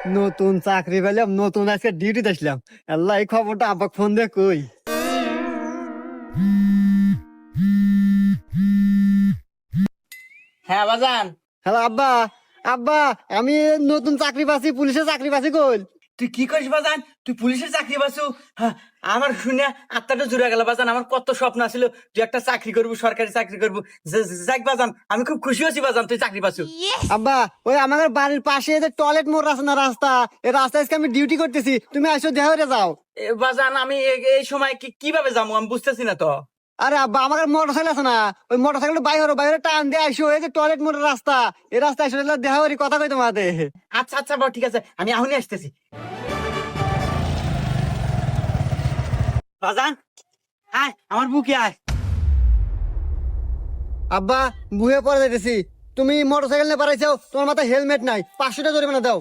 নতুন চাকরি পেলাম, নতুন আজকে ডিউটিতে আসলাম। আল্লাহ, এই খবরটা আব্বাকে ফোন দিয়ে কই। হ্যাঁ বাজান। হ্যালো আব্বা। আব্বা, আমি নতুন চাকরি পাচ্ছি, পুলিশের চাকরি পাচ্ছি। কই? তুই কি করিস বাজান? তুই পুলিশের চাকরি পাচ্ছু? হ্যাঁ, আমার শুনে আত্মাটা জুড়ে গেল বাজান। আমার কত স্বপ্ন ছিল তুই একটা চাকরি করবি, সরকারি চাকরি করবি। যাক বাজান, আমি খুব খুশি হচ্ছি বাজান তুই চাকরি পাচ্ছু। আব্বা, ওই আমাদের বাড়ির পাশে যে টয়লেট মোড় আছে না, রাস্তা, এই রাস্তায় আজকে আমি ডিউটি করতেছি, তুমি আসো দেখা হয়ে যাও। বাজান আমি এই সময় কিভাবে যাবো আমি বুঝতেছি না তো। আরে আব্বা, আমার মোটর সাইকেল আছে না, ওই মোটর সাইকেল বাইরে বাইরে টান দিয়ে আইসো, এই যে টয়লেট মোড়ের রাস্তা, এই রাস্তায় এসে দেখা করি, কথা কই তোমাদের। আচ্ছা আচ্ছা বাবা, ঠিক আছে, আমি এখনই আসতেছি বাজান। আয় আমার বুকে আয়। আব্বা, বুয়ে পরে যাইতেছি। তুমি মোটর সাইকেল নিয়ে পারাইছো, তোমার মাথায় হেলমেট নাই, 500 টাকা জরিমানা দাও।